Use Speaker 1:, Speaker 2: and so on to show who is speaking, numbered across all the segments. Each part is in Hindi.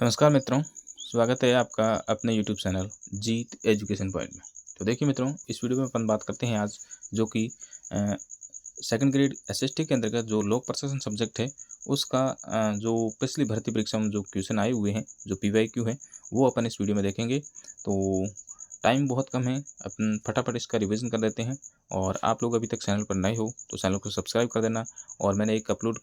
Speaker 1: नमस्कार मित्रों, स्वागत है आपका अपने यूट्यूब चैनल जीत एजुकेशन पॉइंट में। तो देखिए मित्रों, इस वीडियो में अपन बात करते हैं आज जो कि सेकंड ग्रेड एसएसटी के अंतर्गत जो लोक प्रशासन सब्जेक्ट है उसका जो पिछली भर्ती परीक्षा में जो क्वेश्चन आए हुए हैं, जो पीवाईक्यू है, वो अपन इस वीडियो में देखेंगे। तो टाइम बहुत कम है, अपन फटाफट इसका रिवीजन कर देते हैं। और आप लोग अभी तक चैनल पर नए हो तो चैनल को सब्सक्राइब कर देना। और मैंने एक अपलोड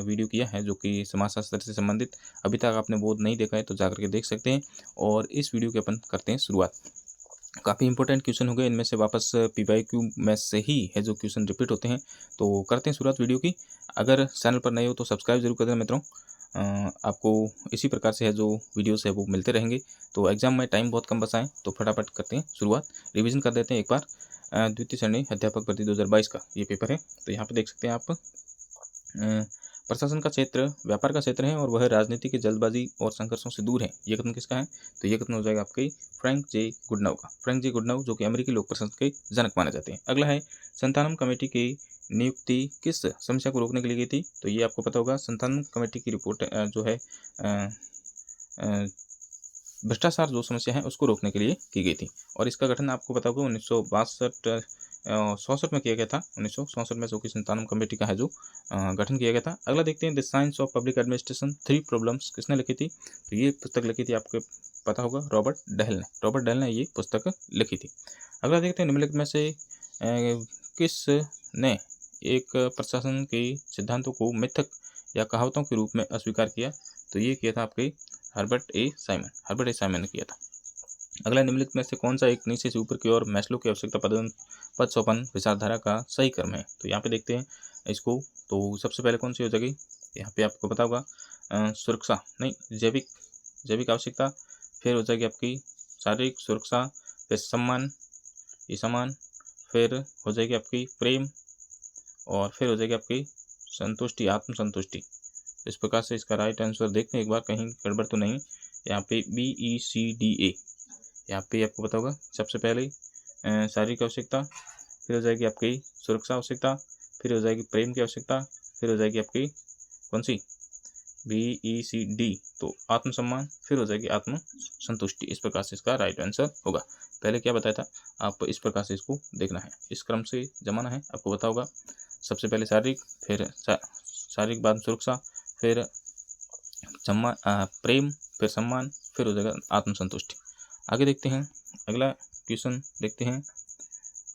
Speaker 1: वीडियो किया है जो कि समाजशास्त्र से संबंधित, अभी तक आपने वो नहीं देखा है तो जाकर के देख सकते हैं। और इस वीडियो की अपन करते हैं शुरुआत। काफ़ी इंपॉर्टेंट क्वेश्चन हो गए इनमें से, वापस पीवाईक्यू में से ही है जो क्वेश्चन रिपीट होते हैं। तो करते हैं शुरुआत वीडियो की। अगर चैनल पर नए हो तो सब्सक्राइब जरूर कर देना मित्रों। आपको इसी प्रकार से है जो वीडियोस है वो मिलते रहेंगे। तो एग्जाम में टाइम बहुत कम बचा है तो फटाफट करते हैं शुरुआत, रिवीजन कर देते हैं एक बार। द्वितीय श्रेणी अध्यापक भर्ती 2022 का ये पेपर है। तो यहाँ पे देख सकते हैं आप, प्रशासन का क्षेत्र व्यापार का क्षेत्र है और वह राजनीति की जल्दबाजी और संघर्षों से दूर है। ये कथन किसका है? तो ये कथन हो जाएगा आपके फ्रैंक जे गुडनाउ का। फ्रैंक जे गुडनाउ जो कि अमेरिकी लोक प्रशासन के जनक माने जाते हैं। अगला है, संतानम कमेटी की नियुक्ति किस समस्या को रोकने के लिए की थी? तो ये आपको पता होगा, संतानम कमेटी की रिपोर्ट जो है भ्रष्टाचार जो समस्या है उसको रोकने के लिए की गई थी। और इसका गठन आपको पता होगा 1962 में किया गया था। 1964 में जो कि संतानम कमेटी का है जो गठन किया गया था। अगला देखते हैं, the science of public administration 3 problems किसने लिखी थी? तो ये पुस्तक लिखी थी, आपको पता होगा, रॉबर्ट डहल ने ये पुस्तक लिखी थी। अगला देखते हैं, निम्नलिखित में से किस ने एक प्रशासन के सिद्धांतों को मिथक या कहावतों के रूप में अस्वीकार किया? तो ये किया था आपके हर्बर्ट ए साइमन ने किया था। अगला, निम्नलिखित में से कौन सा एक नीचे से ऊपर की ओर मैस्लो की आवश्यकता पद सोपान विचारधारा का सही क्रम है? तो यहाँ पे देखते हैं इसको। तो सबसे पहले कौन सी हो जाएगी? यहाँ पे आपको पता होगा सुरक्षा नहीं, जैविक आवश्यकता, फिर हो जाएगी आपकी शारीरिक सुरक्षा, फिर सम्मान, ये सम्मान, फिर हो जाएगी आपकी प्रेम, और फिर हो जाएगी आपकी संतुष्टि, आत्मसंतुष्टि। इस प्रकार से इसका राइट आंसर देखते हैं एक बार, कहीं गड़बड़ तो नहीं। यहाँ पे BECDA, यहाँ पे आपको पता होगा सबसे पहले शारीरिक आवश्यकता, फिर हो जाएगी आपकी सुरक्षा आवश्यकता, फिर हो जाएगी प्रेम की आवश्यकता, फिर हो जाएगी आपकी कौन सी BECD, तो आत्मसम्मान, फिर हो जाएगी आत्म संतुष्टि। इस प्रकार से इसका राइट आंसर होगा। पहले क्या बताया था, आप इस प्रकार से इसको देखना है, इस क्रम से जमाना है। आपको पता होगा सबसे पहले शारीरिक, फिर शारीरिक बाद सुरक्षा, फिर सम्मान, प्रेम, फिर सम्मान, फिर हो जाएगा आत्मसंतुष्टि। आगे देखते हैं, अगला क्वेश्चन देखते हैं।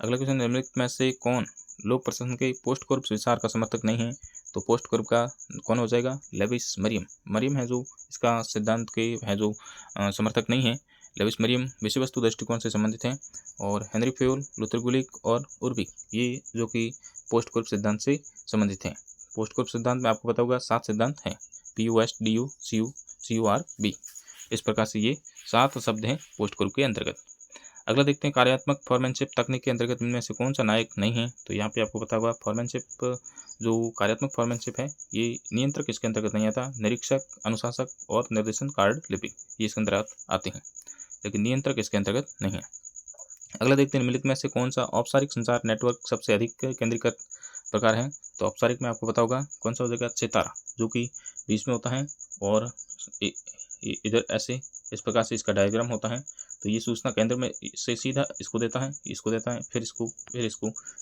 Speaker 1: अगला क्वेश्चन, निम्नलिखित में से कौन लोक प्रशासन के पोस्ट कोर्प्स विचार का समर्थक नहीं है? तो पोस्ट कोर्प का कौन हो जाएगा? लेविस मरियम है जो इसका सिद्धांत के है जो समर्थक नहीं है। लेविस मरियम विषय वस्तु दृष्टिकोण से संबंधित हैं। और हेनरी फ्योल, लुथर गुलिक और उर्बिक, ये जो कि पोस्ट कोर्प सिद्धांत से संबंधित हैं। पोस्ट कोर्प सिद्धांत में आपको पता होगा 7 सिद्धांत हैं, PUSDU CURB। इस प्रकार से ये 7 शब्द हैं पोस्ट कोर्प के अंतर्गत। अगला देखते हैं, कार्यात्मक फॉर्मेनशिप तकनीक के अंतर्गत इनमें से कौन सा नायक नहीं है? तो यहाँ पे आपको पता होगा फॉर्मेनशिप, जो कार्यात्मक फॉर्मेनशिप है, ये नियंत्रक इसके अंतर्गत नहीं आता। निरीक्षक, अनुशासक और निर्देशन कार्ड लिपिक, ये इसके अंतर्गत आते हैं, लेकिन नियंत्रक इसके अंतर्गत नहीं है। अगला देखते हैं, निम्नलिखित में से कौन सा औपचारिक संचार नेटवर्क सबसे अधिक केंद्रीकृत प्रकार है? तो औपचारिक में आपको पता होगा कौन सा हो जाएगा? चेतारा, जो कि बीच में होता है और इधर ऐसे इस प्रकार से इसका डायग्राम होता है। तो ये सूचना केंद्र में से सीधा इसको देता है, फिर इसको,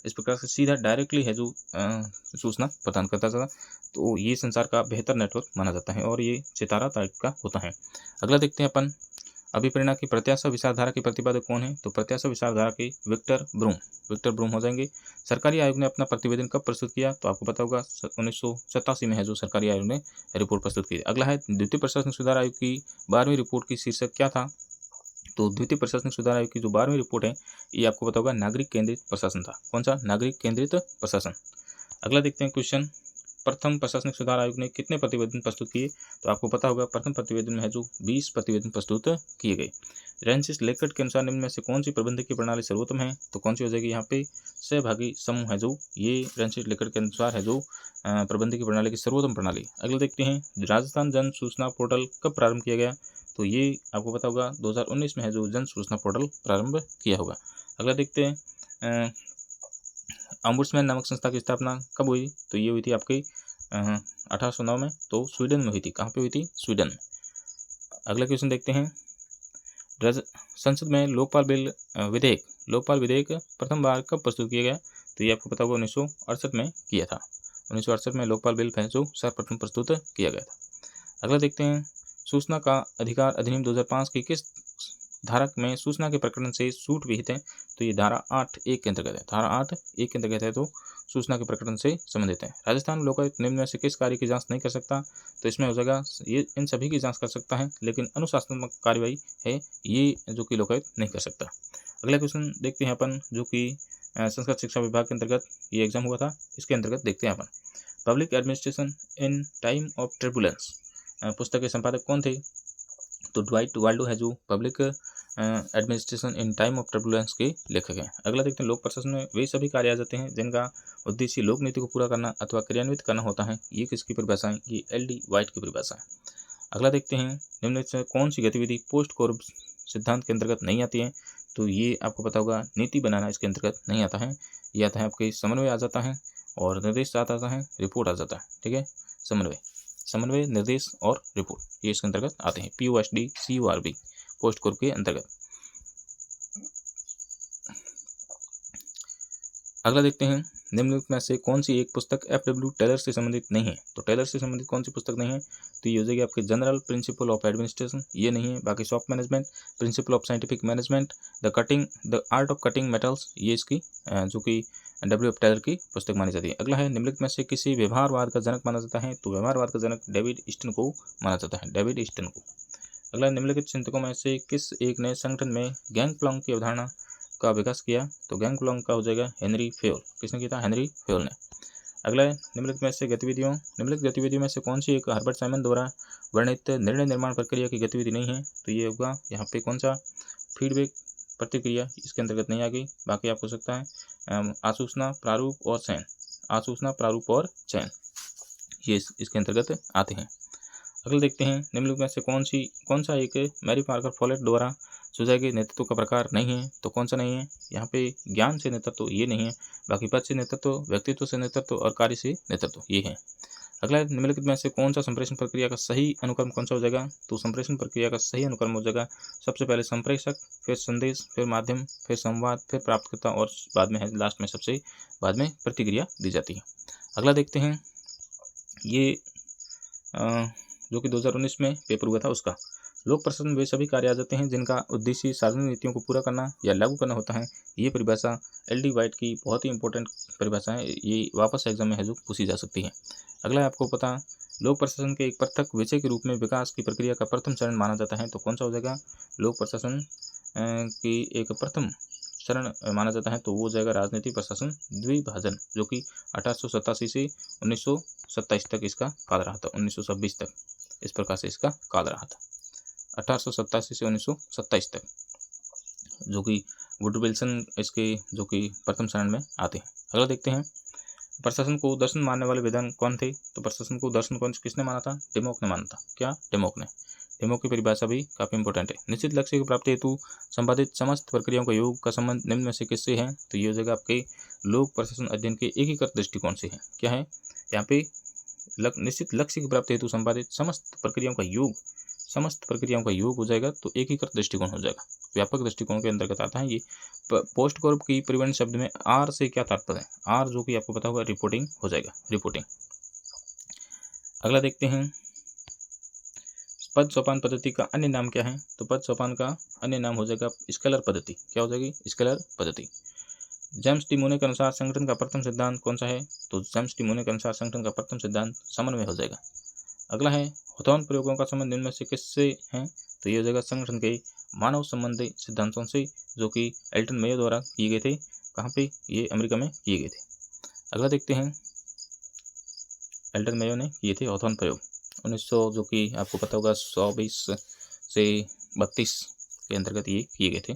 Speaker 1: इस प्रकार से सीधा डायरेक्टली है जो सूचना प्रदान करता था। तो ये संचार का बेहतर नेटवर्क माना जाता है और ये सितारा टाइप का होता है। अगला देखते हैं अपन, अभिप्रेरणा की प्रत्याशा विचारधारा के प्रतिपादक कौन है? तो प्रत्याशा विचारधारा के विक्टर ब्रूम हो जाएंगे। सरकारी आयोग ने अपना प्रतिवेदन कब प्रस्तुत किया? तो आपको पता होगा 1987 में है जो सरकारी आयोग ने रिपोर्ट प्रस्तुत की। अगला है, द्वितीय प्रशासनिक सुधार आयोग की 12वीं रिपोर्ट की शीर्षक क्या था? तो द्वितीय प्रशासनिक सुधार आयोग की जो 12वीं रिपोर्ट है, ये आपको पता होगा नागरिक केंद्रित प्रशासन था। कौन सा? नागरिक केंद्रित प्रशासन। अगला देखते हैं क्वेश्चन, प्रथम प्रशासनिक सुधार आयोग ने कितने प्रतिवेदन प्रस्तुत किए? तो आपको पता होगा प्रथम प्रतिवेदन में है जो 20 प्रतिवेदन प्रस्तुत किए गए। रेंसिस लेकर्ट के अनुसार निम्न में से कौन सी प्रबंधकीय प्रणाली सर्वोत्तम है? तो कौन सी हो जाएगी? यहाँ पे सहभागी समूह है जो, ये रेंसिस लेकर्ट के अनुसार है जो प्रबंधकीय प्रणाली की सर्वोत्तम प्रणाली। अगले देखते हैं, राजस्थान जन सूचना पोर्टल कब प्रारंभ किया गया? तो ये आपको पता होगा 2019 में है जो जन सूचना पोर्टल प्रारंभ किया होगा। अगला देखते हैं, ऑम्बुड्समैन नामक संस्था की स्थापना कब हुई? तो ये हुई थी आपकी 1809 में, तो स्वीडन में हुई थी। कहाँ पे हुई थी? स्वीडन में। अगला क्वेश्चन देखते हैं, संसद में लोकपाल विधेयक प्रथम बार कब प्रस्तुत किया गया? तो ये आपको पता होगा 1968 में किया था। 1968 में लोकपाल बिल जो सर्वप्रथम प्रस्तुत किया गया था। अगला देखते हैं, सूचना का अधिकार अधिनियम 2005 की किस धारा में सूचना के प्रकरण से छूट विहित है? तो ये धारा 8(1) के अंतर्गत है। धारा 8(1) के अंतर्गत है तो सूचना के प्रकरण से संबंधित है। राजस्थान लोकायुक्त निम्न में से किस कार्य की जांच नहीं कर सकता? तो इसमें हो जाएगा, ये इन सभी की जांच कर सकता है, लेकिन अनुशासनात्मक कार्यवाही है ये जो कि लोकायुक्त नहीं कर सकता। अगला क्वेश्चन देखते हैं अपन, जो कि संस्कृत शिक्षा विभाग के अंतर्गत ये एग्जाम हुआ था, इसके अंतर्गत देखते हैं अपन, public administration in time of turbulence पुस्तक के संपादक कौन थे? तो ड्वाइट वाल्डो है जो public administration in time of turbulence के लेखक हैं। अगला देखते हैं, लोक प्रशासन में वे सभी कार्य आ जाते हैं जिनका उद्देश्य लोक नीति को पूरा करना अथवा क्रियान्वित करना होता है। ये किसकी परिभाषा है? ये LD वाइट की परिभाषा है। अगला देखते हैं, निम्न से कौन सी गतिविधि पोस्ट कोर सिद्धांत के अंतर्गत नहीं आती है? तो ये आपको पता होगा, नीति बनाना इसके अंतर्गत नहीं आता है। ये आता है आपके समन्वय आ जाता है, और निर्देश आता है, रिपोर्ट आ जाता है। ठीक है, समन्वय, निर्देश और रिपोर्ट ये इसके अंतर्गत आते हैं। POSD CORB पोस्ट कोर के अंतर्गत। अगला देखते हैं, निम्नलिखित में से कौन सी एक पुस्तक FW टेलर से संबंधित नहीं है? तो टेलर से संबंधित कौन सी पुस्तक नहीं है? तो ये हो जाएगी आपके जनरल प्रिंसिपल ऑफ एडमिनिस्ट्रेशन, ये नहीं है। बाकी soft management, principle of scientific management, the art of cutting metals, ये इसकी जो कि WF टेलर की पुस्तक मानी जाती है। अगला है, निम्नलिखित में से किसी व्यवहारवाद का जनक माना जाता है? तो व्यवहारवाद का जनक डेविड ईस्टन को माना जाता है, डेविड ईस्टन को। अगला, निम्नलिखित चिंतकों में से किस एक ने संगठन में गैंगप्लॉन्ग की अवधारणा का विकास किया? तो गैंगप्लॉन्ग का हो जाएगा हेनरी फेयोल। किसने किया था? हेनरी फेयोल ने। अगला है, निम्नलिखित गतिविधियों में से कौन सी एक हर्बर्ट साइमन द्वारा वर्णित निर्णय निर्माण प्रक्रिया की गतिविधि नहीं है? तो ये होगा यहाँ पे कौन सा? फीडबैक प्रतिक्रिया, इसके अंतर्गत नहीं आ गई। बाकी आपको सकता है आसूचना, प्रारूप और चयन, ये इसके अंतर्गत आते हैं। अगले देखते हैं, निम्नलिखित में से कौन सा एक मैरी पार्कर फॉलेट द्वारा सुझाए गए नेतृत्व का प्रकार नहीं है? तो कौन सा नहीं है? यहाँ पे ज्ञान से नेतृत्व ये नहीं है। बाकी पद से नेतृत्व, व्यक्तित्व से नेतृत्व और कार्य से नेतृत्व ये है। अगला, निम्नलिखित में से कौन सा संप्रेषण प्रक्रिया का सही अनुक्रम कौन सा हो जाएगा? तो संप्रेषण प्रक्रिया का सही अनुक्रम हो जाएगा, सबसे पहले संप्रेषक, फिर संदेश, फिर माध्यम, फिर संवाद, फिर प्राप्तकर्ता और बाद में है लास्ट में सबसे बाद में प्रतिक्रिया दी जाती है। अगला देखते हैं, ये जो कि 2019 में पेपर हुआ था उसका, लोक प्रशासन वे सभी कार्य आ जाते हैं जिनका उद्देश्य सार्वजनिक नीतियों को पूरा करना या लागू करना होता है। ये परिभाषा LD वाइट की बहुत ही इंपॉर्टेंट परिभाषा है, ये वापस एग्जाम में है जो पूछी जा सकती है। अगला है, आपको पता, लोक प्रशासन के एक पृथक विषय के रूप में विकास की प्रक्रिया का प्रथम चरण माना जाता है। तो कौन सा हो जाएगा? लोक प्रशासन की एक प्रथम चरण माना जाता है तो वो हो जाएगा राजनीतिक प्रशासन द्विभाजन, जो कि 1887 से 1927 तक इसका काल रहा था, 1926 तक इस प्रकार से इसका काल रहा था, 1887 से 1927 तक, जो कि वुडरो विल्सन इसके जो कि प्रथम चरण में आते हैं। अगला देखते हैं, प्रशासन को दर्शन मानने वाले विद्वान कौन थे? तो प्रशासन को दर्शन किसने माना था? डेमोक ने माना था। क्या? डेमोक ने। डेमोक की परिभाषा भी काफी इंपॉर्टेंट है। निश्चित लक्ष्य की प्राप्ति हेतु संपादित समस्त प्रक्रियाओं का योग का संबंध निम्न में से किससे है? तो ये हो जाएगा आपके लोक प्रशासन अध्ययन के एकीकृत दृष्टिकोण से है। क्या है यहाँ पे? निश्चित लक्ष्य की प्राप्ति हेतु संपादित समस्त प्रक्रियाओं का योग हो जाएगा तो एकीकृत दृष्टिकोण हो जाएगा, व्यापक दृष्टिकोण के अंतर्गत आता है ये। पोस्ट कोर की परिवहन शब्द में R से क्या तात्पर्य है? R जो कि आपको पता होगा रिपोर्टिंग हो जाएगा, रिपोर्टिंग। अगला देखते हैं, पद सोपान पद्धति का अन्य नाम क्या है? तो पद सोपान का अन्य नाम हो जाएगा स्केलर पद्धति। क्या हो जाएगी? स्केलर पद्धति। जेम्स डी मोने के अनुसार संगठन का प्रथम सिद्धांत कौन सा है? तो जेम्स डी मोने के अनुसार संगठन का प्रथम सिद्धांत समन्वय हो जाएगा। अगला है, हथौन प्रयोगों का संबंध निम्न में से किससे है? तो ये हो जाएगा संगठन के मानव संबंधी सिद्धांतों से, जो कि एल्टन मेयो द्वारा किए गए थे। कहाँ पे? ये अमेरिका में किए गए थे। अगला देखते हैं, एल्टन मेयो ने किए थे हथौन प्रयोग 1900, जो कि आपको पता होगा 120 से 32 के अंतर्गत ये किए गए थे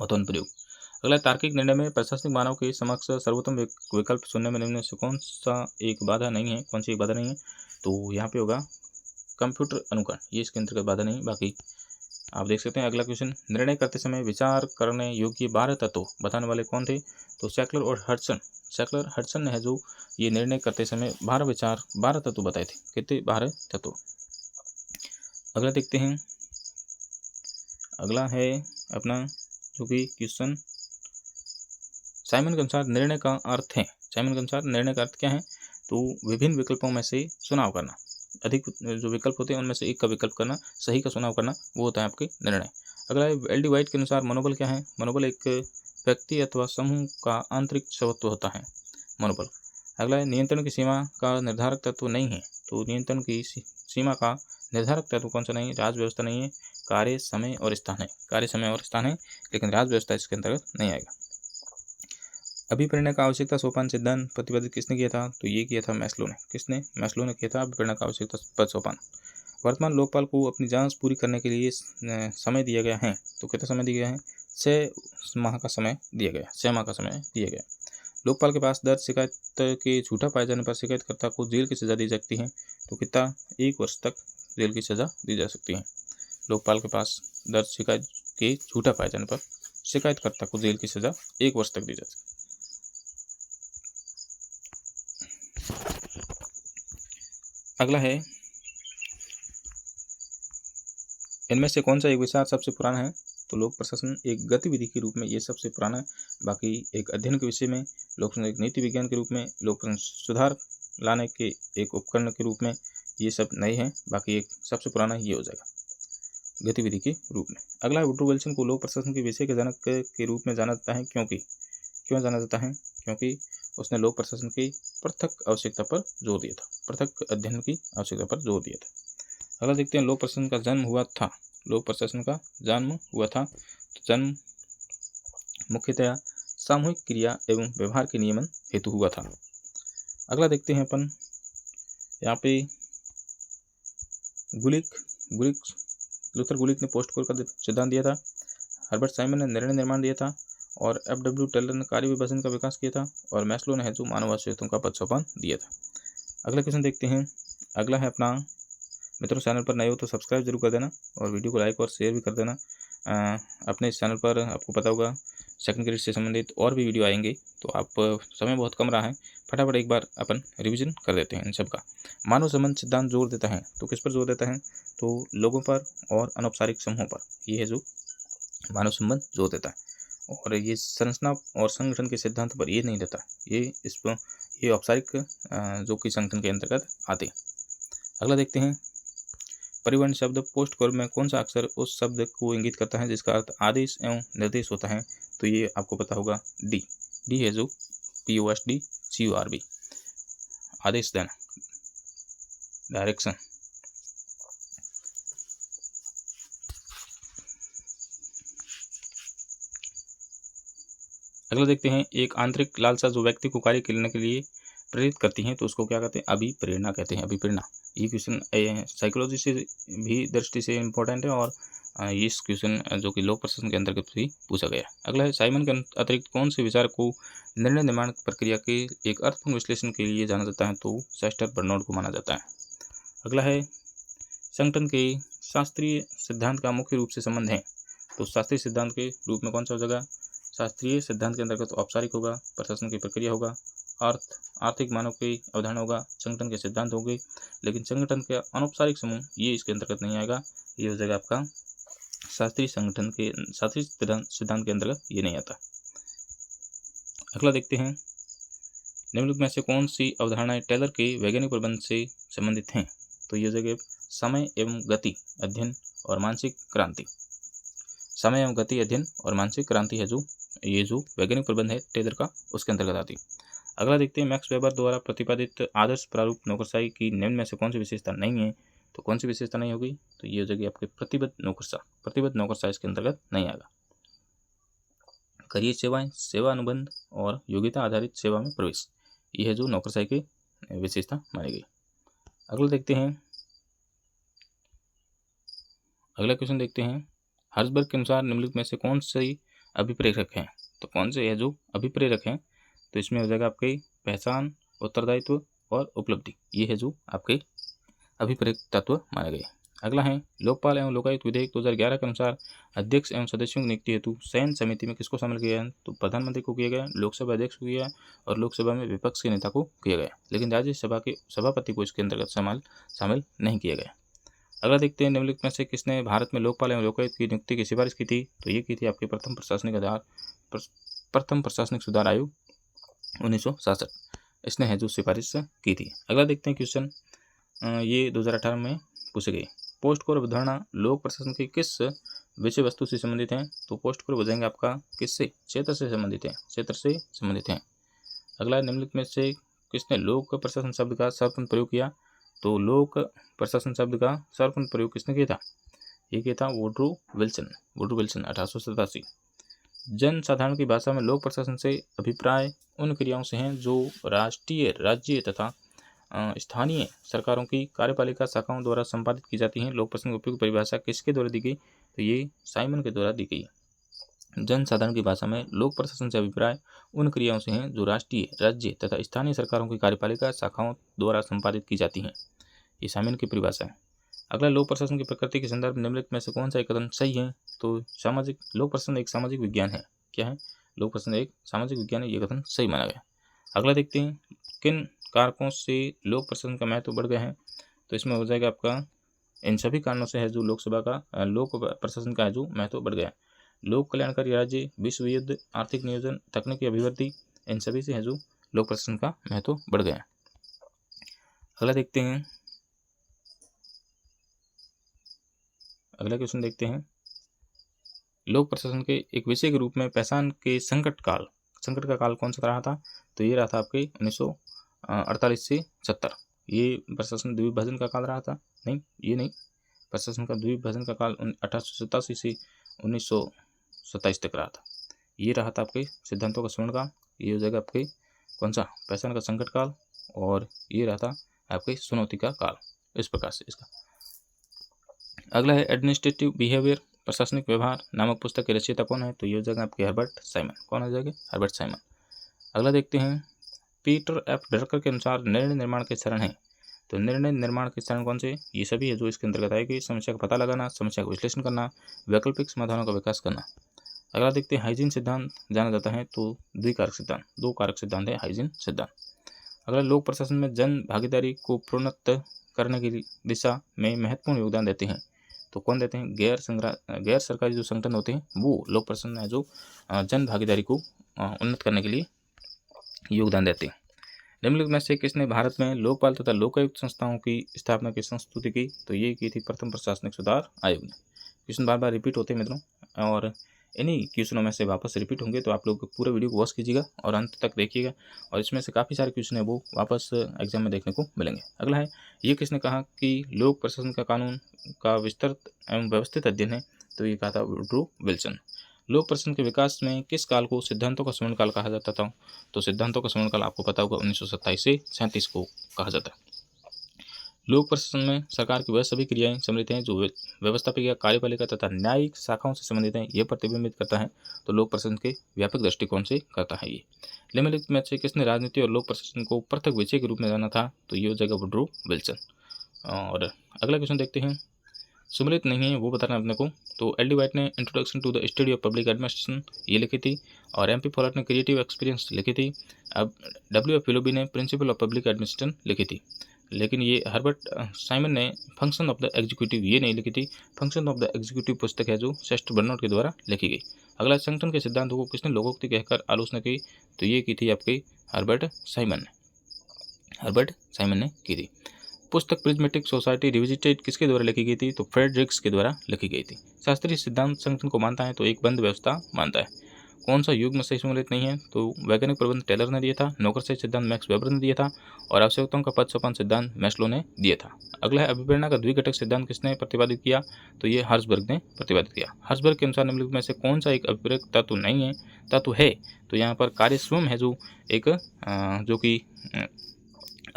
Speaker 1: हथौन प्रयोग। अगला, तार्किक निर्णय में प्रशासनिक मानव के समक्ष सर्वोत्तम विकल्प चुनने में निम्न से कौन सा एक बाधा नहीं है? कौन सी एक बाधा नहीं है? तो यहाँ पे होगा कंप्यूटर अनुकरण, ये इसके अंतर्गत बाधा नहीं। बाकी आप देख सकते हैं। अगला क्वेश्चन, निर्णय करते समय विचार करने योग्य 12 तत्व बताने वाले कौन थे? तो सैकलर और हडसन ने है जो ये निर्णय करते समय 12 तत्व बताए थे। कितने? 12 तत्व। अगला देखते हैं, अगला है अपना जो कि क्वेश्चन साइमन के अनुसार निर्णय का अर्थ है। साइमन के अनुसार निर्णय का अर्थ क्या है? तो विभिन्न विकल्पों में से चुनाव करना, अधिक जो विकल्प होते हैं उनमें से एक का विकल्प करना, सही का चुनाव करना, वो होता है आपके निर्णय। अगला है एल डी वाइट के अनुसार मनोबल क्या है? मनोबल एक व्यक्ति अथवा समूह का आंतरिक स्वत्व होता है मनोबल। अगला है नियंत्रण की सीमा का निर्धारक तत्व नहीं है। तो नियंत्रण की सीमा का निर्धारक तत्व कौन सा नहीं है? राज व्यवस्था नहीं है, कार्य समय और स्थान है। कार्य समय और स्थान है, लेकिन राज व्यवस्था इसके अंतर्गत नहीं आएगा। अभिप्रेरणा का आवश्यकता सोपान सिद्धांत प्रतिपादित किसने किया था? तो ये किया था मैस्लो ने। किसने? मैस्लो ने किया था अभिप्रेरणा का आवश्यकता सोपान। वर्तमान लोकपाल को अपनी जांच पूरी करने के लिए समय दिया गया है। तो कितना समय दिया गया है? 6 माह का समय दिया गया। 6 माह का समय दिया गया। लोकपाल के पास दर्ज शिकायत के झूठा पाए जाने पर शिकायतकर्ता को जेल की सजा दी जा सकती है। तो कितना? 1 वर्ष तक जेल की सजा दी जा सकती है। लोकपाल के पास दर्ज शिकायत के झूठा पाए जाने पर शिकायतकर्ता को जेल की सजा 1 वर्ष तक दी जा सकती है। अगला है, इनमें से कौन सा एक विचार सबसे पुराना है? तो लोक प्रशासन एक गतिविधि के रूप में ये सबसे पुराना है। बाकी एक अध्ययन के विषय में, लोक एक नीति विज्ञान के रूप में, लोक सुधार लाने के एक उपकरण के रूप में, ये सब नए हैं। बाकी एक सबसे पुराना ये हो जाएगा गतिविधि के रूप में। अगला है वुड्रो विल्सन को लोक प्रशासन के विषय के जनक के रूप में जाना जाता है। क्यों जाना जाता है? क्योंकि उसने लोक प्रशासन की पृथक आवश्यकता पर जोर दिया था, पृथक अध्ययन की आवश्यकता पर जोर दिया था। अगला देखते हैं, लोक प्रशासन का जन्म हुआ था। लोक प्रशासन का जन्म हुआ था। तो जन्म मुख्यतया सामूहिक क्रिया एवं व्यवहार के नियमन हेतु हुआ था। अगला देखते हैं अपन यहाँ पे लूथर गुलिक ने पोस्ट कोर का सिद्धांत दिया था। हर्बर्ट साइमन ने निर्णय निर्माण दिया था, और F.W. टेलर ने कार्य विभाजन का विकास किया था, और मैस्लो ने है जो मानव आवश्यकताओं का पद सोपान दिया था। अगला क्वेश्चन देखते हैं। अगला है अपना, मित्रों चैनल पर नए हो तो सब्सक्राइब जरूर कर देना, और वीडियो को लाइक और शेयर भी कर देना। अपने इस चैनल पर आपको पता होगा सेकंड ग्रेड से संबंधित और भी वीडियो आएंगे, तो आप समय बहुत कम रहा है, फटाफट एक बार अपन रिवीजन कर देते हैं इन सब का। मानव संबंध सिद्धांत जोर देता है, तो किस पर जोर देता है? तो लोगों पर और अनौपचारिक समूहों पर। ये है जो मानव संबंध जोर देता है, और ये संरचना और संगठन के सिद्धांत पर ये नहीं देता। ये औपचारिक जो कि संगठन के अंतर्गत आते हैं। अगला देखते हैं, परिवहन शब्द पोस्ट कोर में कौन सा अक्षर उस शब्द को इंगित करता है जिसका अर्थ आदेश एवं निर्देश होता है? तो ये आपको पता होगा डी है जो POSD CORB, आदेश देना, डायरेक्शन। अगला देखते हैं, एक आंतरिक लालसा जो व्यक्ति को कार्य करने के लिए प्रेरित करती है, तो उसको क्या कहते हैं? अभिप्रेरणा कहते हैं। अभिप्रेरणा, ये क्वेश्चन साइकोलॉजी से भी दृष्टि से इम्पोर्टेंट है, और इस क्वेश्चन जो कि लोक प्रशासन के अंतर्गत भी पूछा गया। अगला है, साइमन के अतिरिक्त कौन से विचार को निर्णय निर्माण प्रक्रिया के एक अर्थपूर्ण विश्लेषण के लिए जाना जाता है? तो चेस्टर बर्नौड को माना जाता है। अगला है, संगठन के शास्त्रीय सिद्धांत का मुख्य रूप से संबंध है। तो शास्त्रीय सिद्धांत के रूप में कौन सा हो जाएगा? शास्त्रीय सिद्धांत के अंतर्गत औपचारिक होगा, प्रशासन की प्रक्रिया होगा, आर्थिक मानव की अवधारणा होगा, संगठन के सिद्धांत होंगे, लेकिन संगठन के अनौपचारिक समूह ये इसके अंतर्गत नहीं आएगा। ये हो जाएगा आपका शास्त्रीय सिद्धांत के अंतर्गत ये नहीं आता। अगला देखते हैं, निम्नलिखित में से कौन सी अवधारणाएं टेलर के वैज्ञानिक प्रबंध से संबंधित हैं? तो ये हो जाएगा समय एवं गति अध्ययन और मानसिक क्रांति। समय एवं गति अध्ययन और मानसिक क्रांति है जो ये जो वैज्ञानिक प्रबंध है टेलर का, उसके अंतर्गत आती है। अगला देखते हैं, मैक्स वेबर द्वारा प्रतिपादित आदर्श प्रारूप नौकरशाही की निम्न में से कौन सी विशेषता नहीं है? तो कौन सी विशेषता नहीं होगी? तो ये हो जाएगी आपके प्रतिबद्ध नौकरशाह। प्रतिबद्ध नौकरशाही इसके अंतर्गत नहीं आएगा। करियर सेवाएं, सेवा अनुबंध और योग्यता आधारित सेवा में प्रवेश, ये है जो नौकरशाही की विशेषता मानी गई। अगला देखते हैं, अगला क्वेश्चन देखते हैं, हर्जबर्ग के अनुसार निम्नलिखित में से कौन से अभिप्रेरक हैं? तो कौन से है जो अभिप्रेरक हैं? तो इसमें हो जाएगा आपके पहचान, उत्तरदायित्व और उपलब्धि, ये है जो आपके अभिप्रेरक तत्व माने गए। अगला है, लोकपाल एवं लोकायुक्त विधेयक 2011 के अनुसार अध्यक्ष एवं सदस्यों की नियुक्ति हेतु चयन समिति में किसको शामिल किया गया? तो प्रधानमंत्री को किया गया, लोकसभा अध्यक्ष को किया और लोकसभा में विपक्ष के नेता को किया गया, लेकिन राज्यसभा के सभापति को इसके अंतर्गत शामिल नहीं किया गया। अगला देखते हैं निम्नलिखित में से किसने भारत में लोकपाल एवं लोकायुक्त की नियुक्ति की सिफारिश की थी, तो ये की थी आपके प्रथम प्रशासनिक सुधार आयोग 1966, इसने है जो सिफारिश की थी। अगला देखते हैं क्वेश्चन, ये 2018 में पूछे गए। पोस्ट कोर अवधारणा लोक प्रशासन की किस विषय वस्तु से संबंधित हैं, तो पोस्ट कोर हो जाएंगे आपका किससे, क्षेत्र से संबंधित है, क्षेत्र से संबंधित हैं। अगला निम्नलिखित में से किसने लोक प्रशासन शब्द का सर्वप्रथम प्रयोग किया, तो लोक प्रशासन शब्द का सर्वप्रथम प्रयोग किसने किया था, ये किया था वुड्रो विल्सन 1887। जन साधारण की भाषा में लोक प्रशासन से अभिप्राय उन क्रियाओं से हैं जो राष्ट्रीय, राज्य तथा स्थानीय सरकारों की कार्यपालिका शाखाओं द्वारा संपादित की जाती हैं। लोक प्रशासन की उपयुक्त परिभाषा किसके द्वारा दी गई, तो ये साइमन के द्वारा दी गई। जन साधारण की भाषा में लोक प्रशासन से अभिप्राय उन क्रियाओं से हैं जो राष्ट्रीय, राज्य तथा स्थानीय सरकारों की कार्यपालिका शाखाओं द्वारा संपादित की जाती हैं, ये साइमन की परिभाषा है। अगला, लोक प्रशासन की प्रकृति के संदर्भ में निम्नलिखित में से कौन सा एक कथन सही है, तो सामाजिक, लोक प्रशासन एक सामाजिक विज्ञान है। क्या है, लोक प्रशासन एक सामाजिक विज्ञान है, ये कथन सही माना गया। अगला देखते हैं किन कारकों से लोक प्रशासन का महत्व बढ़ गया है, तो इसमें हो जाएगा आपका इन सभी कारणों से है जो लोक प्रशासन का है जो महत्व बढ़ गया। लोक कल्याणकारी राज्य, विश्व युद्ध, आर्थिक नियोजन, तकनीकी अभिवृद्धि, इन सभी से है जो लोक प्रशासन का महत्व बढ़ गया। अगला देखते हैं, अगला क्वेश्चन देखते हैं, लोक प्रशासन के एक विषय के रूप में पहचान के संकट का काल कौन सा रहा था, तो ये रहा था आपके 1948 से 70। ये प्रशासन द्विविभाजन का काल रहा था, नहीं ये नहीं, प्रशासन का द्विविभाजन का काल 1887 से 1927 तक रहा था। ये रहा था आपके सिद्धांतों का स्वर्ण काल, ये हो जाएगा आपके कौन सा, पहचान का संकट काल, और ये रहा था आपके चुनौती का काल। इस प्रकार से इसका अगला है एडमिनिस्ट्रेटिव बिहेवियर, प्रशासनिक व्यवहार नामक पुस्तक के रचयिता कौन है, तो ये हो जाएगा आपके हर्बर्ट साइमन। कौन हो जाएगा, हर्बर्ट साइमन। अगला देखते हैं, पीटर एफ ड्रकर के अनुसार निर्णय निर्माण के चरण हैं, तो निर्णय निर्माण के चरण कौन से, ये सभी है जो इसके अंतर्गत आएगी। समस्या का पता लगाना, समस्या का विश्लेषण करना, वैकल्पिक समाधानों का विकास करना। अगला देखते हैं, हाइजीन सिद्धांत जाना जाता है, तो द्विकारक सिद्धांत, दो कारक सिद्धांत है हाइजीन सिद्धांत। अगला, लोक प्रशासन में जन भागीदारी को प्रोन्नत करने की दिशा में महत्वपूर्ण योगदान देते हैं, तो कौन देते हैं, गैर सरकारी जो संगठन होते हैं वो लोक प्रशासन है जो जन भागीदारी को उन्नत करने के लिए योगदान देते हैं। निम्नलिखित में से किसने भारत में लोकपाल तथा लोकायुक्त संस्थाओं की स्थापना की संस्तुति की, तो ये की थी प्रथम प्रशासनिक सुधार आयोग ने। क्वेश्चन बार बार रिपीट होते हैं मित्रों, और इन्हीं क्वेश्चनों में से वापस रिपीट होंगे, तो आप लोग पूरे वीडियो को वॉच कीजिएगा और अंत तक देखिएगा, और इसमें से काफ़ी सारे क्वेश्चन है वो वापस एग्जाम में देखने को मिलेंगे। अगला है, ये किसने कहा कि लोक प्रशासन का कानून का विस्तृत एवं व्यवस्थित अध्ययन है, तो ये कहा था वुड्रो विल्सन। लोक प्रशासन के विकास में किस काल को सिद्धांतों का स्वर्ण काल कहा जाता था, तो सिद्धांतों का स्वर्ण काल आपको पता होगा 1927 से 37 को कहा जाता है। लोक प्रशासन में सरकार की वह सभी क्रियाएं सम्मिलित हैं जो व्यवस्थापकीय, कार्यपालिका तथा न्यायिक शाखाओं से संबंधित हैं, यह प्रतिबिंबित करता है, तो लोक प्रशासन के व्यापक दृष्टिकोण से करता है ये। निम्नलिखित में से किसने राजनीति और लोक प्रशासन को पृथक विषय के रूप में जाना था, तो ये हो जाएगा वुड्रो विल्सन। और अगला क्वेश्चन देखते हैं, सम्मिलित नहीं है वो बताना अपने को, तो एल डी वाइट ने introduction to the study of public administration ये लिखी थी, और एम पी फॉलट ने क्रिएटिव एक्सपीरियंस लिखी थी। अब डब्ल्यू एफ विलोबी ने प्रिंसिपल ऑफ पब्लिक एडमिनिस्ट्रेशन लिखी थी, लेकिन ये हर्बर्ट साइमन ने फंक्शन ऑफ द एग्जीक्यूटिव ये नहीं लिखी थी। फंक्शन ऑफ द एग्जीक्यूटिव पुस्तक है जो सेस्ट बर्नौट के द्वारा लिखी गई। अगला, संगठन के सिद्धांतों को किसने लोकोक्ति कहकर आलोचना की, तो ये की थी आपकी हर्बर्ट साइमन ने की थी। पुस्तक प्रिज्मेटिक सोसाइटी रिविजिटेड किसके द्वारा लिखी गई थी, तो फ्रेडरिक्स के द्वारा लिखी गई थी। शास्त्रीय सिद्धांत संगठन को मानता है, तो एक बंद व्यवस्था मानता है। कौन सा युग्म से सम्मिलित नहीं है, तो वैज्ञानिक प्रबंध टेलर ने दिया था, नौकरशाही सिद्धांत मैक्स वेबर ने दिया था, और आवश्यकताओं का पद सोपान सिद्धांत मैस्लो ने दिया था। अगला है, अभिप्रेरणा का द्विघटक सिद्धांत किसने प्रतिपादित किया, तो ये हर्सबर्ग ने प्रतिपादित किया। हर्सबर्ग के अनुसार निम्नलिखित में से कौन सा एक अभिप्रेरक तत्व है, तो यहाँ पर कार्य स्वयं है जो एक जो कि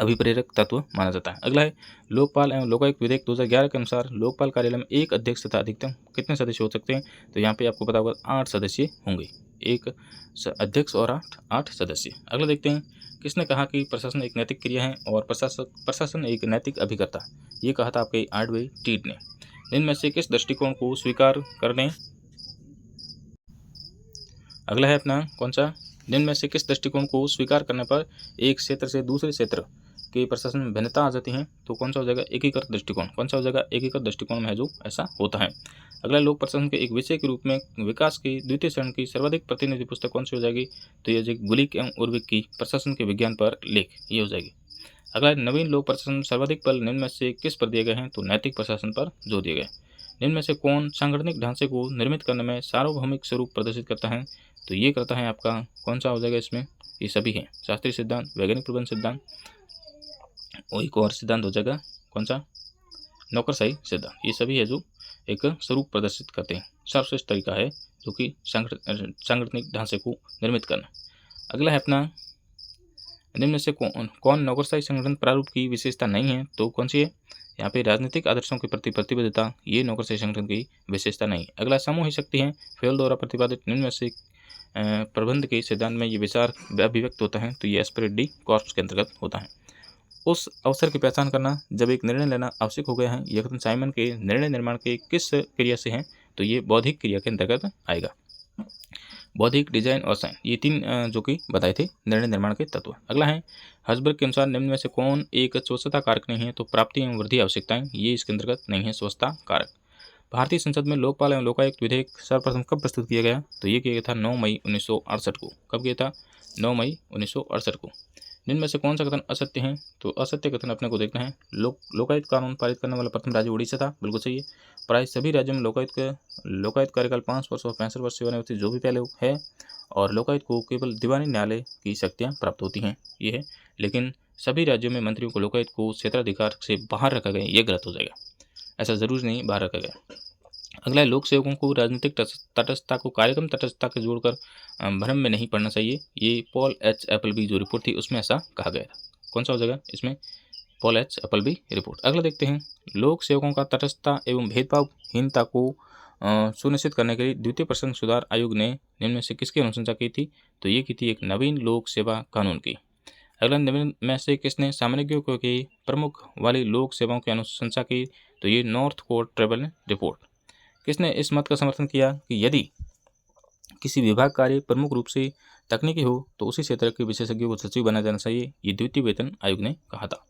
Speaker 1: अभिप्रेरक तत्व माना जाता है। अगला है, लोकपाल एवं लोकायुक्त विधेयक 2011 के अनुसार लोकपाल कार्यालय में एक अध्यक्ष तथा अधिकतम कितने सदस्य हो सकते हैं, तो यहाँ पे आपको पता होगा 8 सदस्य होंगे, एक अध्यक्ष और 8 सदस्य। अगला देखते हैं, किसने कहा कि प्रशासन एक नैतिक क्रिया है और प्रशासन एक नैतिक अभिकर्ता, ये कहा था आपके आर्डवे टीड ने। इनमें से किस दृष्टिकोण को स्वीकार करने, अगला है अपना कौन सा, जिनमें से किस दृष्टिकोण को स्वीकार करने पर एक क्षेत्र से दूसरे क्षेत्र के प्रशासन में भिन्नता आ जाती है तो कौन सा हो जाएगा एकीकृत दृष्टिकोण। कौन सा हो जाएगा एकीकृत दृष्टिकोण में है जो ऐसा होता है। अगला लोक प्रशासन के एक विषय के रूप में विकास की द्वितीय चरण की सर्वाधिक प्रतिनिधि पुस्तक कौन सी हो जाएगी तो ये हो जाएगी गुलिक एवं उर्विक की प्रशासन के विज्ञान पर लेख, ये हो जाएगी। अगला नवीन लोक प्रशासन सर्वाधिक बल निम्न में से किस पर दिए गए हैं तो नैतिक प्रशासन पर जोर दिए गए। निम्न में से कौन सांगठनिक ढांचे को निर्मित करने में सार्वभौमिक स्वरूप प्रदर्शित करता है तो ये करता है आपका कौन सा हो जाएगा इसमें, ये सभी हैं शास्त्रीय सिद्धांत, वैज्ञानिक प्रबंध सिद्धांत और एक और सिद्धांत हो जाएगा कौन सा नौकरशाही सिद्धांत। ये सभी है जो एक स्वरूप प्रदर्शित करते हैं। सर्वश्रेष्ठ तरीका है जो कि सांगठनिक ढांचे को निर्मित करना। अगला है अपना निम्न में से कौन नौकरशाही संगठन प्रारूप की विशेषता नहीं है तो कौन सी है, यहाँ पे राजनीतिक आदर्शों के प्रति प्रतिबद्धता, ये नौकरशाही संगठन की विशेषता नहीं। अगला सामूहिक शक्ति है फेल द्वारा प्रतिपादित निम्न में से प्रबंध के सिद्धांत में ये विचार अभिव्यक्त होता है तो ये एस्पिरिट डी कॉर्प्स के अंतर्गत होता है। उस अवसर की पहचान करना जब एक निर्णय लेना आवश्यक हो गया है, यह कथन साइमन के निर्णय निर्माण के किस क्रिया से है तो ये बौद्धिक क्रिया के अंतर्गत आएगा। बौद्धिक, डिजाइन और साइन, ये तीन जो कि बताए थे निर्णय निर्माण के तत्व। अगला है हर्जबर्ग के अनुसार निम्न में से कौन एक स्वच्छता कारक नहीं है तो प्राप्ति एवं वृद्धि आवश्यकताएं, ये इसके अंतर्गत नहीं है स्वच्छता कारक। भारतीय संसद में लोकपाल एवं लोकायुक्त विधेयक सर्वप्रथम कब प्रस्तुत किया गया तो ये किया गया था 9 मई 1968 को। कब किया था 9 मई 1968 को। निम्न में से कौन सा कथन असत्य है तो असत्य कथन अपने को देखना है। लोकायुक्त कानून पारित करने वाला प्रथम राज्य उड़ीसा था, बिल्कुल सही है। प्राय सभी राज्यों में लोकायुक्त कार्यकाल 5 वर्ष और 65 वर्ष सेवानिवृत्ति जो भी पहले है, और लोकायुक्त को केवल दीवानी न्यायालय की शक्तियाँ प्राप्त होती हैं, ये है। लेकिन सभी राज्यों में मंत्रियों को लोकायुक्त को क्षेत्राधिकार से बाहर रखा गया, ये गलत हो जाएगा, ऐसा जरूर नहीं बाहर रखा गया। अगला है लोक सेवकों को राजनीतिक तटस्थता को कार्यक्रम तटस्थता के जोड़कर भ्रम में नहीं पड़ना चाहिए, ये पॉल एच एपलबी जो रिपोर्ट थी उसमें ऐसा कहा गया था। कौन सा हो जाएगा इसमें पॉल एच एपलबी रिपोर्ट। अगला देखते हैं लोक सेवकों का तटस्थता एवं भेदभावहीनता को सुनिश्चित करने के लिए द्वितीय प्रशासन सुधार आयोग ने निम्न में से किसकी अनुशंसा की थी तो ये की थी एक नवीन लोक सेवा कानून की। अगला निम्न में से किसने सामान्यों के प्रमुख वाली लोक सेवाओं की अनुशंसा की तो ये नॉर्थ कोर्ट ट्रेवल रिपोर्ट। किसने इस मत का समर्थन किया कि यदि किसी विभाग कार्य प्रमुख रूप से तकनीकी हो तो उसी क्षेत्र के विशेषज्ञों को सचिव बनाया जाना चाहिए, ये द्वितीय वेतन आयोग ने कहा था।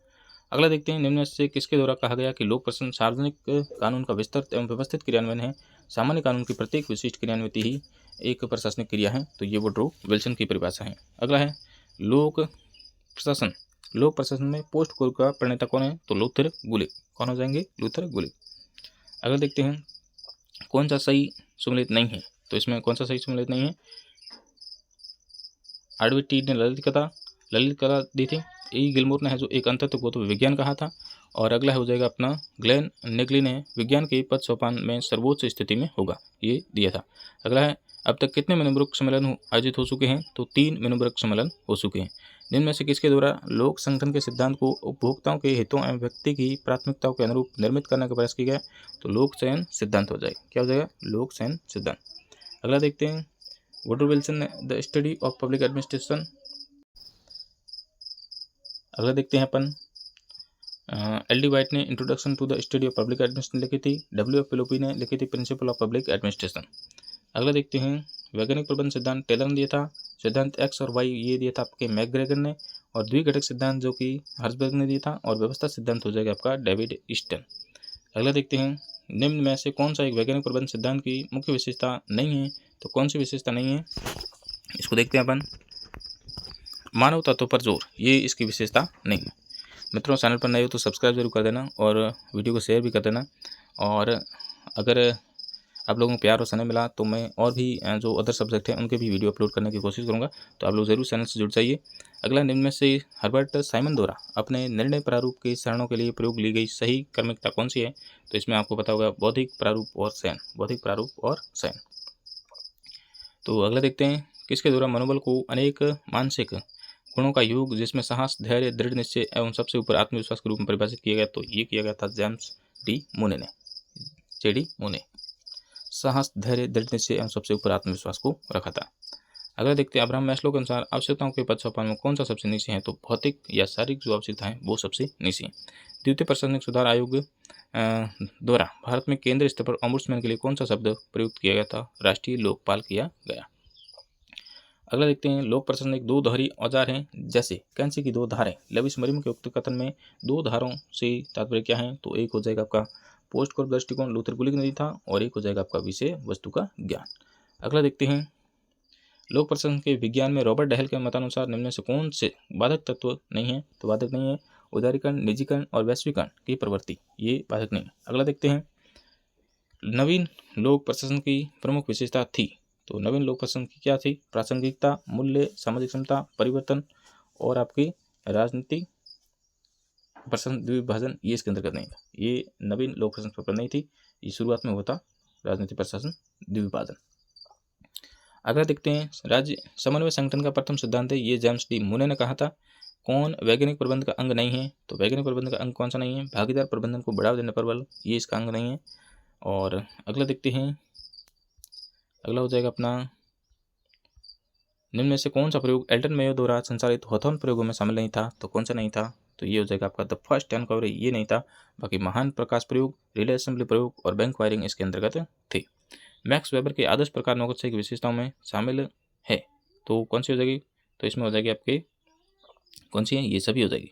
Speaker 1: अगला देखते हैं निम्न में से किसके द्वारा कहा गया कि लोक प्रशासन सार्वजनिक कानून का विस्तृत एवं व्यवस्थित क्रियान्वयन है, सामान्य कानून की प्रत्येक विशिष्ट क्रियान्विति ही एक प्रशासनिक क्रिया है, तो ये वुड्रो विल्सन की परिभाषा है। अगला है लोक प्रशासन में पोस्ट कोड का प्रणेता कौन है तो लूथर गुलिक। कौन हो जाएंगे लूथर गुलिक। अगला देखते हैं कौन सा सही सुमेलित नहीं है तो इसमें कौन सा सही सुमेलित नहीं है, आरडीटी ने ललित कला दी थी, ई गिलमोर ने है जो एक अंतर्गत विज्ञान कहा था, और अगला हो जाएगा अपना ग्लेन नेगली ने विज्ञान के पद सोपान में सर्वोच्च स्थिति में होगा, ये दिया था। अगला है अब तक कितने मनोवृक्ष सम्मेलन आयोजित हो चुके हैं तो 3 मनोवृक्ष सम्मेलन हो चुके हैं। जिनमें से किसके द्वारा लोक संगठन के सिद्धांत को उपभोक्ताओं के हितों एवं व्यक्ति की प्राथमिकताओं के अनुरूप निर्मित करने का प्रयास किया गया तो लोक चयन सिद्धांत हो जाएगा। क्या हो जाएगा लोक चयन सिद्धांत। अगला देखते हैं वुड्रो विल्सन ने the study of public administration. अगला देखते हैं अपन एल.डी. वाइट ने introduction to the study of public administration लिखी थी, W.F. फिलिपी ने लिखी थी प्रिंसिपल ऑफ पब्लिक एडमिनिस्ट्रेशन। अगला देखते हैं वैज्ञानिक प्रबंध सिद्धांत टेलर ने दिया था, सिद्धांत एक्स और वाई ये दिया था आपके मैकग्रेगर ने, और द्विघटक सिद्धांत जो कि हर्जबर्ग ने दिया था, और व्यवस्था सिद्धांत हो जाएगा आपका डेविड ईस्टन। अगला देखते हैं निम्न में से कौन सा एक वैज्ञानिक प्रबंध सिद्धांत की मुख्य विशेषता नहीं है तो कौन सी विशेषता नहीं है, इसको देखते हैं अपन मानव तत्व पर जोर, ये इसकी विशेषता नहीं है। मित्रों चैनल पर नए हो तो सब्सक्राइब जरूर कर देना और वीडियो को शेयर भी कर देना, और अगर आप लोगों को प्यार और समय मिला तो मैं और भी जो अदर सब्जेक्ट हैं उनके भी वीडियो अपलोड करने की कोशिश करूंगा, तो आप लोग जरूर चैनल से जुड़ जाइए। अगला निम्न में से हर्बर्ट साइमन द्वारा अपने निर्णय प्रारूप के चरणों के लिए प्रयोग ली गई सही क्रमिकता कौन सी है तो इसमें आपको पता होगा बौद्धिक प्रारूप और चयन, बौद्धिक प्रारूप और चयन। तो अगला देखते हैं किसके द्वारा मनोबल को अनेक मानसिक गुणों का योग जिसमें साहस, धैर्य, दृढ़ निश्चय एवं सबसे ऊपर आत्मविश्वास के रूप में परिभाषित किया गया तो ये किया गया था जेम्स डी मोने ने, जेडी मोने। साहस, धैर्य, दृढ़ निश्चय एवं सबसे ऊपर आत्मविश्वास को रखा था। अगला देखते हैं अब्राहम मैस्लो के अनुसार आवश्यकताओं के पद सोपान में कौन सा सबसे नीचे है तो भौतिक या शारीरिक जो आवश्यकता है वो सबसे नीचे है। द्वितीय प्रशासनिक सुधार आयोग द्वारा भारत में केंद्र स्तर पर ओम्बुड्समैन के लिए कौन सा शब्द प्रयुक्त किया गया था, राष्ट्रीय लोकपाल किया गया। अगला देखते हैं लोक प्रशासनिक दो धारी औजार हैं जैसे कैंची की दो धारें। लेविस मरियम के उक्त कथन में दो धारों से तात्पर्य क्या है? तो एक हो जाएगा आपका पोस्ट कॉर्प दृष्टिकोण लूथर गुलिक नदी था और एक हो जाएगा आपका विषय वस्तु का ज्ञान। अगला देखते हैं लोक प्रशासन के विज्ञान में रॉबर्ट डहल के मतानुसार निम्न से कौन से बाधक तत्व नहीं है? तो बाधक नहीं है उदारीकरण, निजीकरण और वैश्वीकरण की प्रवृत्ति, ये बाधक नहीं है। अगला देखते हैं नवीन लोक प्रशासन की प्रमुख विशेषता थी। तो नवीन लोक प्रशासन की क्या थी? प्रासंगिकता, मूल्य, सामाजिक क्षमता, परिवर्तन और आपकी राजनीतिक प्रशासन द्विविभाजन, ये इसके अंतर्गत नहीं था। ये नवीन लोक प्रशासन पर नहीं थी, ये शुरुआत में हुआ था राजनीतिक प्रशासन द्विविभाजन। अगला देखते हैं राज्य समन्वय संगठन का प्रथम सिद्धांत है, ये जेम्स डी मूने ने कहा था। कौन वैज्ञानिक प्रबंध का अंग नहीं है? तो वैज्ञानिक प्रबंध का अंग कौन सा नहीं है? भागीदार प्रबंधन को बढ़ावा देने पर बल, ये इसका अंग नहीं है। और अगला देखते हैं, अगला हो जाएगा अपना निम्न में से कौन सा प्रयोग एल्टन मेयो द्वारा संचालित हॉथॉर्न प्रयोगों में शामिल नहीं था? तो कौन सा नहीं था? तो ये हो जाएगा आपका द फर्स्ट अनकवरी, ये नहीं था। बाकी महान प्रकाश प्रयोग, रिले असेंबली प्रयोग और बैंक वायरिंग इसके अंतर्गत थे। मैक्स वेबर के आदर्श प्रकार नौकरशाही की विशेषताओं में शामिल है, तो कौन सी हो जाएगी? तो इसमें हो जाएगी आपके कौन सी है? ये सभी हो जाएगी।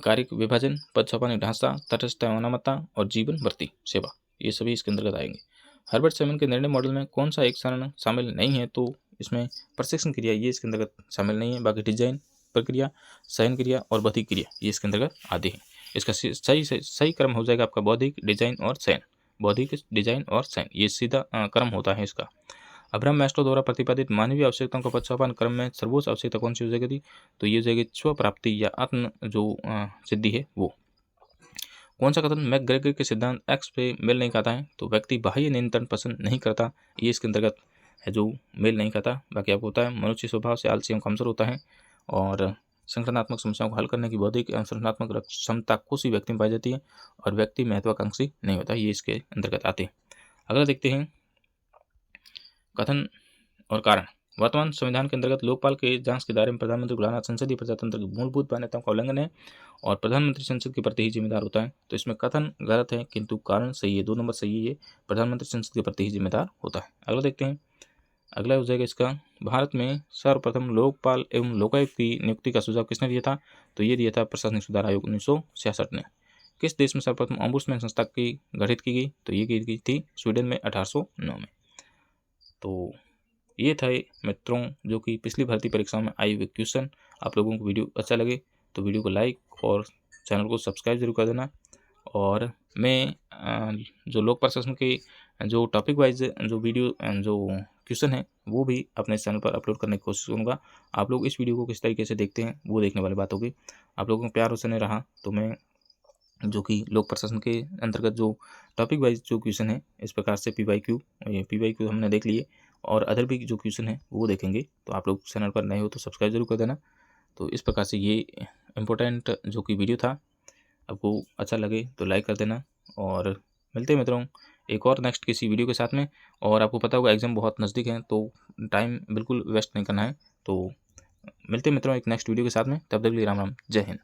Speaker 1: कार्य विभाजन, पद सोपानी ढांचा, तटस्थ अनामतता और जीवन भर्ती सेवा, ये सभी इसके अंतर्गत आएंगे। हर्बर्ट साइमन के निर्णय मॉडल में कौन सा एक चरण शामिल नहीं है? तो इसमें प्रशिक्षण क्रिया, ये इसके अंतर्गत शामिल नहीं है। बाकी डिजाइन प्रक्रिया, चयन क्रिया और बौद्धिक क्रिया, ये इसके अंतर्गत आते हैं। इसका सही क्रम हो जाएगा आपका बौद्धिक, डिजाइन और चयन। बौद्धिक, डिजाइन और चयन, ये सीधा क्रम होता है इसका। अब्राहम मैस्लो द्वारा प्रतिपादित मानवीय आवश्यकताओं का पदसोपान क्रम में सर्वोच्च आवश्यकता कौन सी हो जाएगी? तो ये हो जाएगी स्व प्राप्ति या आत्म जो सिद्धि है वो। कौन सा कथन मैकग्रेगर के सिद्धांत एक्स पे मेल नहीं खाता है? तो व्यक्ति बाह्य नियंत्रण पसंद नहीं करता, ये इसके अंतर्गत है जो मेल नहीं खाता। बाकी आपको होता है मनुष्य स्वभाव से आलसी एवं कमजोर होता है और संगठनात्मक समस्याओं को हल करने की बौद्धिक एवं संगठनात्मक क्षमता कुछ ही व्यक्ति में पाई जाती है और व्यक्ति महत्वाकांक्षी नहीं होता, ये इसके अंतर्गत आते हैं। अगला देखते हैं कथन और कारण। वर्तमान संविधान के अंतर्गत लोकपाल के जांच के दायरे में प्रधानमंत्री को लाना संसदीय प्रजातंत्र की मूलभूत मान्यताओं का उल्लंघन है और प्रधानमंत्री संसद के प्रति ही जिम्मेदार होता है। तो इसमें कथन गलत है किंतु कारण सही है, 2 नंबर सही है, ये प्रधानमंत्री संसद के प्रति ही जिम्मेदार होता है। अगला देखते हैं, अगला हो जाएगा इसका भारत में सर्वप्रथम लोकपाल एवं लोकायुक्त की नियुक्ति का सुझाव किसने दिया था? तो ये दिया था प्रशासनिक सुधार आयोग 1966 ने। किस देश में सर्वप्रथम ओम्बुड्समैन संस्था की गठित की गई? तो ये की गई थी स्वीडन में 1809 में। तो ये था मित्रों जो कि पिछली भर्ती परीक्षाओं में आई हुए क्वेश्चन। आप लोगों को वीडियो अच्छा लगे तो वीडियो को लाइक और चैनल को सब्सक्राइब जरूर कर देना। और मैं जो लोक प्रशासन के जो टॉपिक वाइज जो वीडियो जो क्वेश्चन है वो भी अपने चैनल पर अपलोड करने की कोशिश करूँगा। आप लोग इस वीडियो को किस तरीके से देखते हैं वो देखने वाली बात होगी। आप लोगों को प्यार उसने रहा तो मैं जो कि लोक प्रशासन के अंतर्गत जो टॉपिक वाइज जो क्वेश्चन है इस प्रकार से PYQ हमने देख लिए और अदर भी जो क्वेश्चन है वो देखेंगे। तो आप लोग चैनल पर नए हो तो सब्सक्राइब जरूर कर देना। तो इस प्रकार से ये इम्पोर्टेंट जो कि वीडियो था, आपको अच्छा लगे तो लाइक कर देना और मिलते हैं मित्रों एक और नेक्स्ट किसी वीडियो के साथ में। और आपको पता होगा एग्ज़ाम बहुत नज़दीक है तो टाइम बिल्कुल वेस्ट नहीं करना है। तो मिलते हैं मित्रों एक नेक्स्ट वीडियो के साथ में, तब तक के लिए राम राम, जय हिंद।